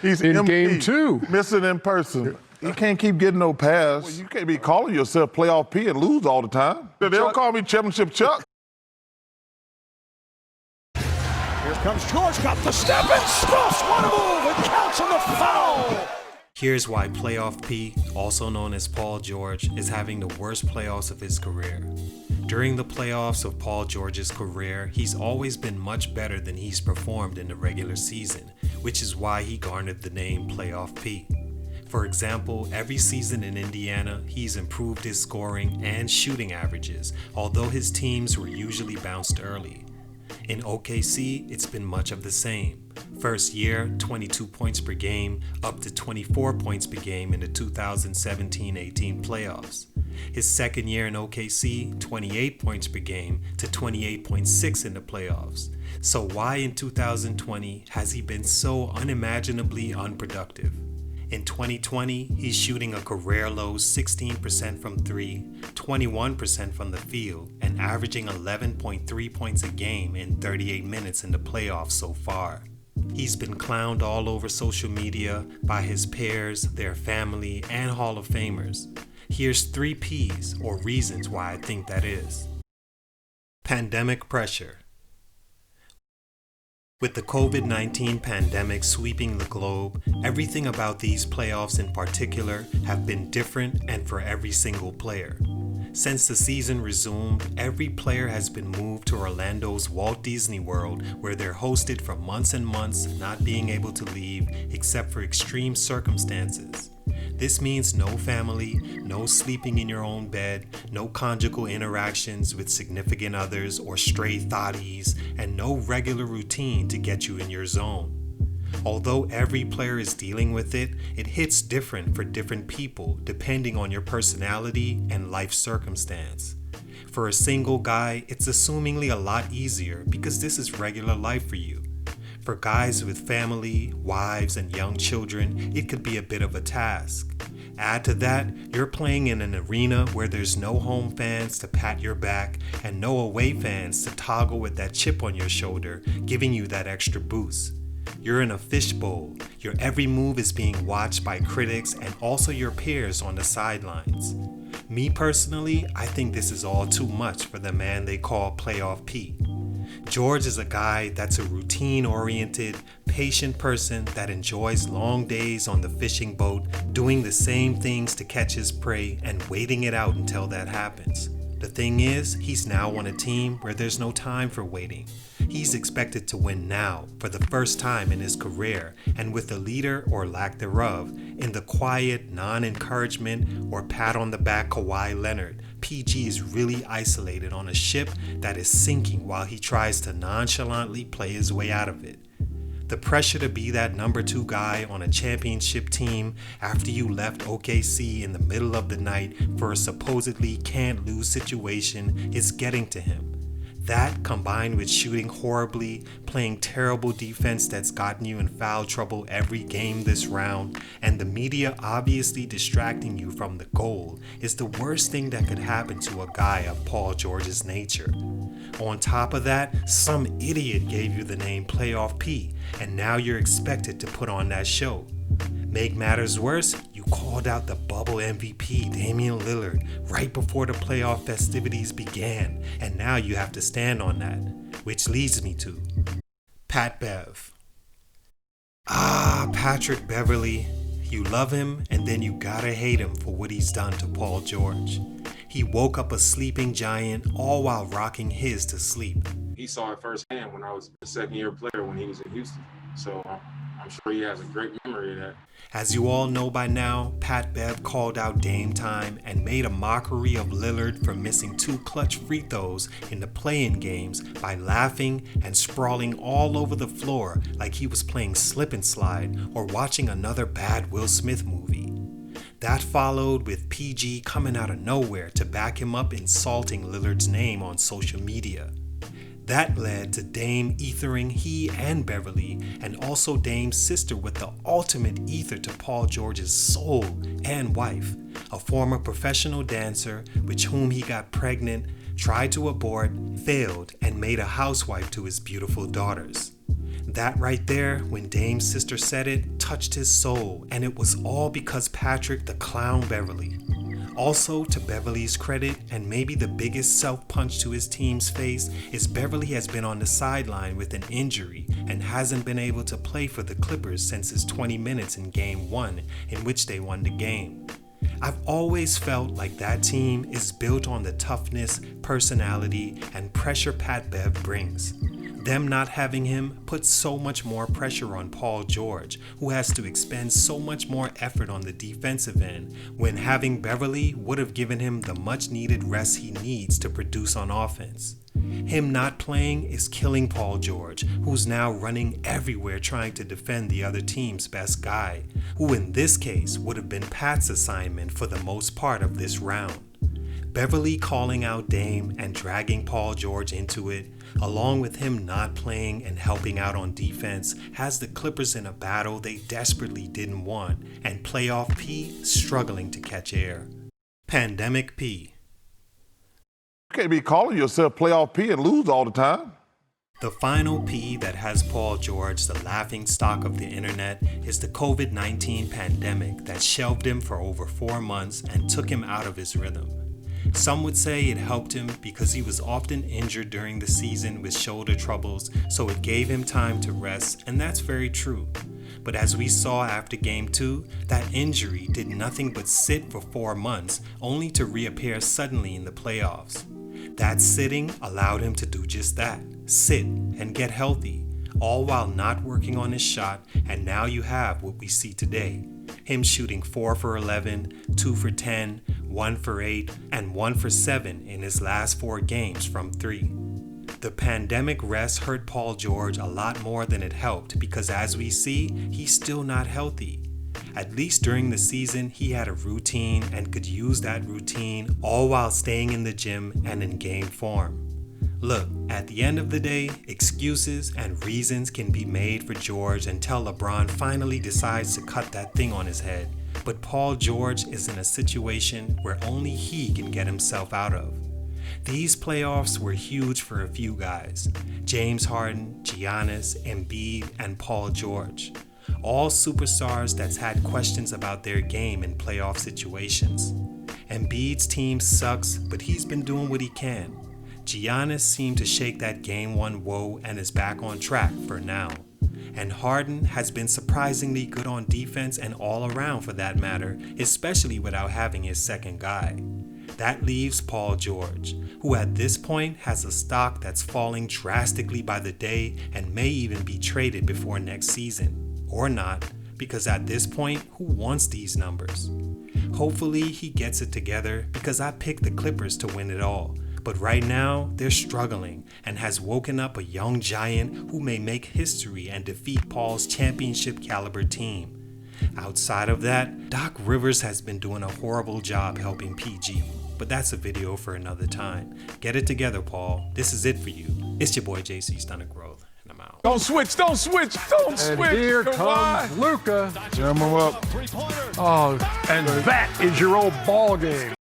He's in MP, game 2. missing in person. You can't keep getting no pass. Well, you can't be calling yourself playoff P and lose all the time. They don't call me championship Chuck. Here comes George, got the step and stuffs one move and counts on the foul. Here's why Playoff P, also known as Paul George, is having the worst playoffs of his career. During the playoffs of Paul George's career, he's always been much better than he's performed in the regular season, which is why he garnered the name Playoff P. For example, every season in Indiana, he's improved his scoring and shooting averages, although his teams were usually bounced early. In OKC, it's been much of the same. First year, 22 points per game, up to 24 points per game in the 2017-18 playoffs. His second year in OKC, 28 points per game to 28.6 in the playoffs. So why in 2020 has he been so unimaginably unproductive? In 2020, he's shooting a career low 16% from 3, 21% from the field, and averaging 11.3 points a game in 38 minutes in the playoffs so far. He's been clowned all over social media by his peers, their family, and Hall of Famers. Here's 3 P's, or reasons why I think that is. Pandemic pressure. With the COVID-19 pandemic sweeping the globe, everything about these playoffs in particular have been different and for every single player. Since the season resumed, every player has been moved to Orlando's Walt Disney World, where they're hosted for months and months, not being able to leave except for extreme circumstances. This means no family, no sleeping in your own bed, no conjugal interactions with significant others or stray thotties, and no regular routine to get you in your zone. Although every player is dealing with it, it hits different for different people depending on your personality and life circumstance. For a single guy, it's assumingly a lot easier because this is regular life for you. For guys with family, wives, and young children, it could be a bit of a task. Add to that, you're playing in an arena where there's no home fans to pat your back and no away fans to toggle with that chip on your shoulder, giving you that extra boost. You're in a fishbowl. Your every move is being watched by critics and also your peers on the sidelines. Me personally, I think this is all too much for the man they call Playoff P. George is a guy that's a routine-oriented, patient person that enjoys long days on the fishing boat, doing the same things to catch his prey and waiting it out until that happens. The thing is, he's now on a team where there's no time for waiting. He's expected to win now, for the first time in his career, and with a leader, or lack thereof, in the quiet, non-encouragement or pat on the back Kawhi Leonard. PG is really isolated on a ship that is sinking while he tries to nonchalantly play his way out of it. The pressure to be that number 2 guy on a championship team after you left OKC in the middle of the night for a supposedly can't lose situation is getting to him. That, combined with shooting horribly, playing terrible defense that's gotten you in foul trouble every game this round, and the media obviously distracting you from the goal, is the worst thing that could happen to a guy of Paul George's nature. On top of that, some idiot gave you the name Playoff P, and now you're expected to put on that show. Make matters worse, you called out the bubble MVP Damian Lillard right before the playoff festivities began, and now you have to stand on that. Which leads me to Pat Bev. Patrick Beverley. You love him, and then you gotta hate him for what he's done to Paul George. He woke up a sleeping giant, all while rocking his to sleep. He saw it firsthand when I was a second-year player when he was in Houston. So I'm sure he has a great memory of that. As you all know by now, Pat Bev called out Dame time and made a mockery of Lillard for missing 2 clutch free throws in the play-in games by laughing and sprawling all over the floor like he was playing slip and slide or watching another bad Will Smith movie. That followed with PG coming out of nowhere to back him up insulting Lillard's name on social media. That led to Dame ethering he and Beverley, and also Dame's sister with the ultimate ether to Paul George's soul and wife, a former professional dancer with whom he got pregnant, tried to abort, failed, and made a housewife to his beautiful daughters. That right there, when Dame's sister said it, touched his soul, and it was all because Patrick the Clown Beverley. Also, to Beverley's credit, and maybe the biggest self-punch to his team's face, is Beverley has been on the sideline with an injury and hasn't been able to play for the Clippers since his 20 minutes in Game 1, in which they won the game. I've always felt like that team is built on the toughness, personality, and pressure Pat Bev brings. Them not having him puts so much more pressure on Paul George, who has to expend so much more effort on the defensive end, when having Beverley would have given him the much needed rest he needs to produce on offense. Him not playing is killing Paul George, who's now running everywhere trying to defend the other team's best guy, who in this case would have been Pat's assignment for the most part of this round. Beverley calling out Dame and dragging Paul George into it, along with him not playing and helping out on defense, has the Clippers in a battle they desperately didn't want, and Playoff P struggling to catch air. Pandemic P. You can't be calling yourself Playoff P and lose all the time. The final P that has Paul George the laughing stock of the internet is the COVID-19 pandemic that shelved him for over 4 months and took him out of his rhythm. Some would say it helped him because he was often injured during the season with shoulder troubles, so it gave him time to rest, and that's very true. But as we saw after Game 2, that injury did nothing but sit for 4 months, only to reappear suddenly in the playoffs. That sitting allowed him to do just that, sit and get healthy, all while not working on his shot, and now you have what we see today. Him shooting 4 for 11, 2 for 10, 1 for 8, and 1 for 7 in his last 4 games from 3. The pandemic rest hurt Paul George a lot more than it helped because as we see, he's still not healthy. At least during the season, he had a routine and could use that routine all while staying in the gym and in game form. Look, at the end of the day, excuses and reasons can be made for George until LeBron finally decides to cut that thing on his head. But Paul George is in a situation where only he can get himself out of. These playoffs were huge for a few guys: James Harden, Giannis, Embiid, and Paul George. All superstars that's had questions about their game in playoff situations. Embiid's team sucks, but he's been doing what he can. Giannis seemed to shake that Game 1 woe and is back on track for now. And Harden has been surprisingly good on defense and all around for that matter, especially without having his second guy. That leaves Paul George, who at this point has a stock that's falling drastically by the day and may even be traded before next season. Or not, because at this point, who wants these numbers? Hopefully he gets it together because I picked the Clippers to win it all. But right now, they're struggling and has woken up a young giant who may make history and defeat Paul's championship caliber team. Outside of that, Doc Rivers has been doing a horrible job helping PG. But that's a video for another time. Get it together, Paul. This is it for you. It's your boy JC Stunted Growth, and I'm out. Don't switch, don't switch, don't switch. And here Kawhi. comes Luka. Jam him up. Oh, and that is your old ball game.